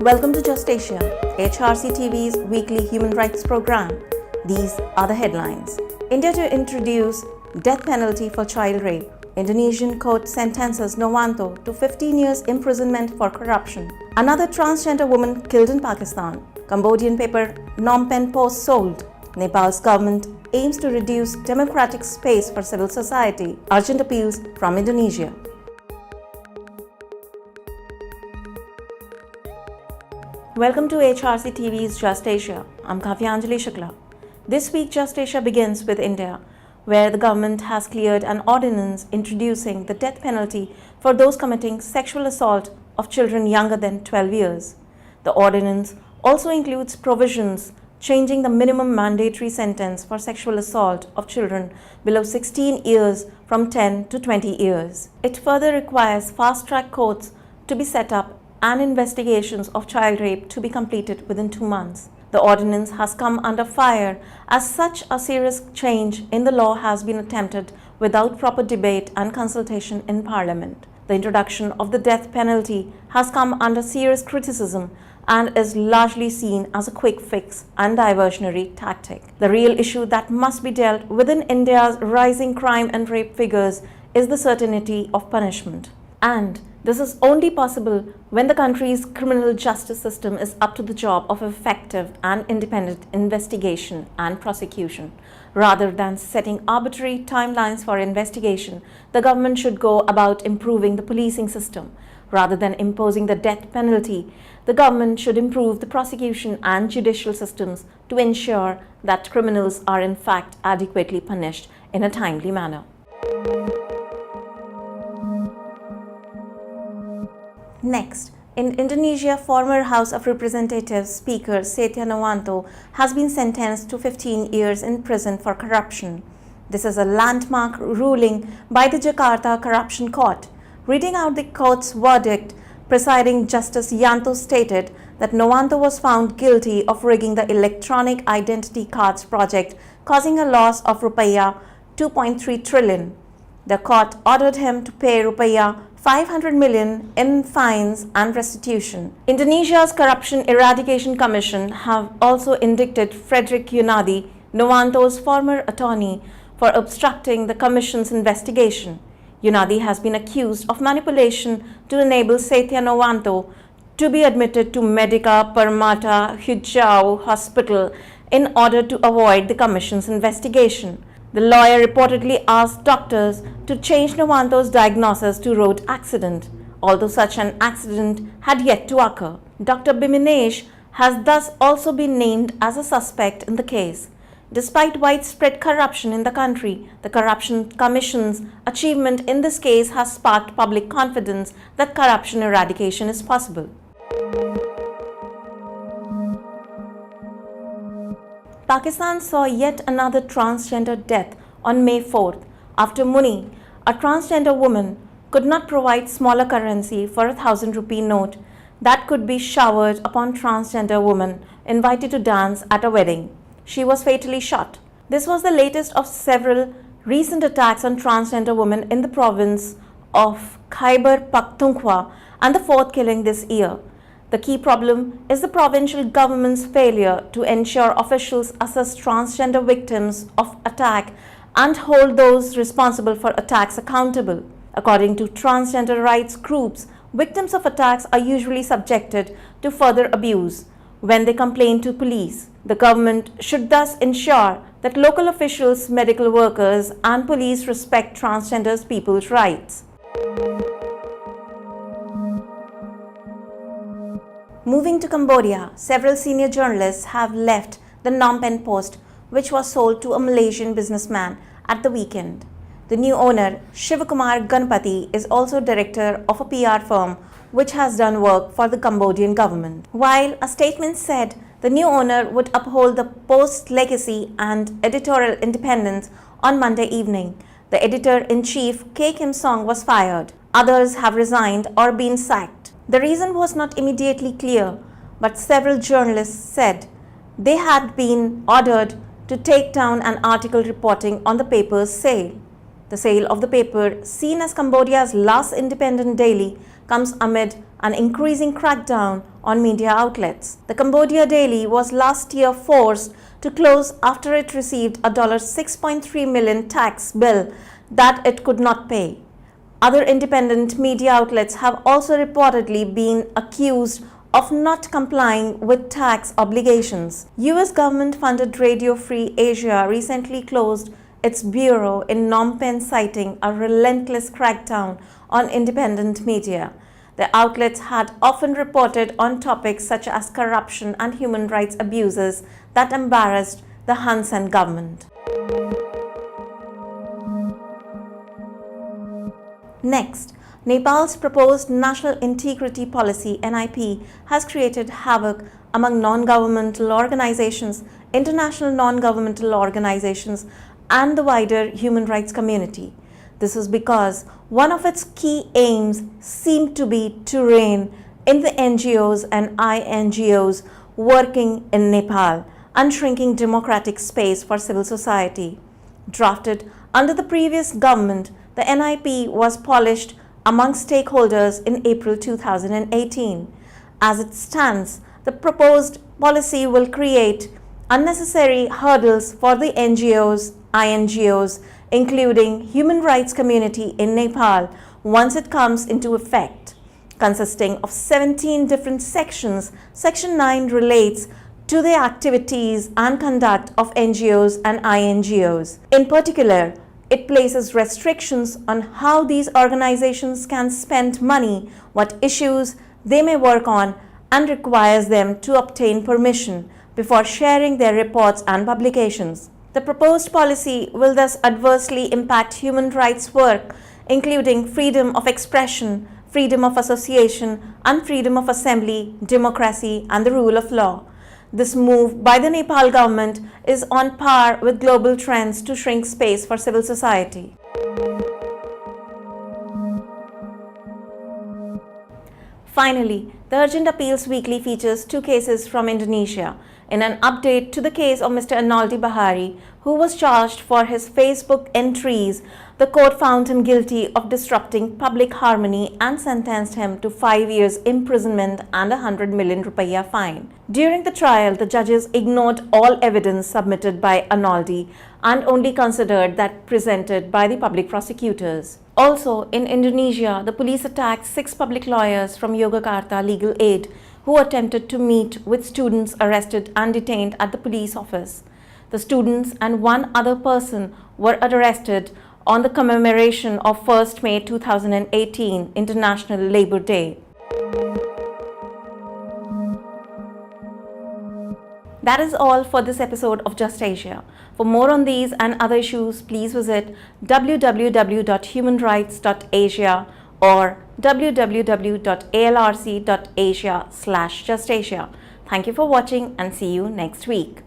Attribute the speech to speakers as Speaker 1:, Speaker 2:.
Speaker 1: Welcome to Just Asia, AHRC TV's weekly human rights program. These are the headlines. India to introduce death penalty for child rape. Indonesian court sentences Novanto to 15 years imprisonment for corruption. Another transgender woman killed in Pakistan. Cambodian paper Phnom Penh Post sold. Nepal's government aims to reduce democratic space for civil society. Urgent appeals from Indonesia. Welcome to AHRC TV's Just Asia. I'm Kavyanjali Shukla. This week, Just Asia begins with India, where the government has cleared an ordinance introducing the death penalty for those committing sexual assault of children younger than 12 years. The ordinance also includes provisions changing the minimum mandatory sentence for sexual assault of children below 16 years from 10 to 20 years. It further requires fast-track courts to be set up and investigations of child rape to be completed within 2 months. The ordinance has come under fire as such a serious change in the law has been attempted without proper debate and consultation in Parliament. The introduction of the death penalty has come under serious criticism and is largely seen as a quick fix and diversionary tactic. The real issue that must be dealt with in India's rising crime and rape figures is the certainty of punishment. And this is only possible when the country's criminal justice system is up to the job of effective and independent investigation and prosecution. Rather than setting arbitrary timelines for investigation, the government should go about improving the policing system. Rather than imposing the death penalty, the government should improve the prosecution and judicial systems to ensure that criminals are in fact adequately punished in a timely manner. Next, in Indonesia, former House of Representatives Speaker Setya Novanto has been sentenced to 15 years in prison for corruption. This is a landmark ruling by the Jakarta Corruption Court. Reading out the court's verdict, presiding Justice Yanto stated that Novanto was found guilty of rigging the electronic identity cards project, causing a loss of Rupiah 2.3 trillion. The court ordered him to pay Rupiah 500 million in fines and restitution. Indonesia's Corruption Eradication Commission have also indicted Frederick Yunadi, Novanto's former attorney, for obstructing the commission's investigation. Yunadi has been accused of manipulation to enable Setya Novanto to be admitted to Medica Permata Hijau Hospital in order to avoid the commission's investigation. The lawyer reportedly asked doctors to change Novanto's diagnosis to road accident, although such an accident had yet to occur. Dr. Biminesh has thus also been named as a suspect in the case. Despite widespread corruption in the country, the Corruption Commission's achievement in this case has sparked public confidence that corruption eradication is possible. Pakistan saw yet another transgender death on May 4th after Muni, a transgender woman, could not provide smaller currency for a 1,000 rupee note that could be showered upon transgender woman invited to dance at a wedding. She was fatally shot. This was the latest of several recent attacks on transgender women in the province of Khyber Pakhtunkhwa and the fourth killing this year. The key problem is the provincial government's failure to ensure officials assess transgender victims of attack and hold those responsible for attacks accountable. According to transgender rights groups, victims of attacks are usually subjected to further abuse when they complain to police. The government should thus ensure that local officials, medical workers, and police respect transgender people's rights. Moving to Cambodia, several senior journalists have left the Phnom Penh Post, which was sold to a Malaysian businessman at the weekend. The new owner, Shivakumar Ganpati, is also director of a PR firm which has done work for the Cambodian government. While a statement said the new owner would uphold the Post's legacy and editorial independence, on Monday evening, the editor-in-chief K. Kim Song was fired. Others have resigned or been sacked. The reason was not immediately clear, but several journalists said they had been ordered to take down an article reporting on the paper's sale. The sale of the paper, seen as Cambodia's last independent daily, comes amid an increasing crackdown on media outlets. The Cambodia Daily was last year forced to close after it received a $6.3 million tax bill that it could not pay. Other independent media outlets have also reportedly been accused of not complying with tax obligations. US government-funded Radio Free Asia recently closed its bureau in Phnom Penh, citing a relentless crackdown on independent media. The outlets had often reported on topics such as corruption and human rights abuses that embarrassed the Hun Sen government. Next, Nepal's proposed National Integrity Policy (NIP) has created havoc among non-governmental organizations, international non-governmental organizations, and the wider human rights community. This is because one of its key aims seemed to be to rein in the NGOs and INGOs working in Nepal and shrinking democratic space for civil society. Drafted under the previous government, the NIP was polished among stakeholders in April 2018. As it stands, the proposed policy will create unnecessary hurdles for the NGOs, INGOs, including human rights community in Nepal once it comes into effect. Consisting of 17 different sections, Section 9 relates to the activities and conduct of NGOs and INGOs. In particular, it places restrictions on how these organizations can spend money, what issues they may work on, and requires them to obtain permission before sharing their reports and publications. The proposed policy will thus adversely impact human rights work, including freedom of expression, freedom of association, and freedom of assembly, democracy, and the rule of law. This move by the Nepal government is on par with global trends to shrink space for civil society. Finally, the Urgent Appeals Weekly features two cases from Indonesia. In an update to the case of Mr. Analdi Bahari, who was charged for his Facebook entries, the court found him guilty of disrupting public harmony and sentenced him to 5 years imprisonment and a 100 million rupiah fine. During the trial, the judges ignored all evidence submitted by Analdi and only considered that presented by the public prosecutors. Also, in Indonesia, the police attacked 6 public lawyers from Yogyakarta Legal Aid who attempted to meet with students arrested and detained at the police office. The students and one other person were arrested on the commemoration of 1st May 2018 International Labour Day. That is all for this episode of Just Asia. For more on these and other issues, please visit www.humanrights.asia or www.alrc.asia/justasia. Thank you for watching and see you next week.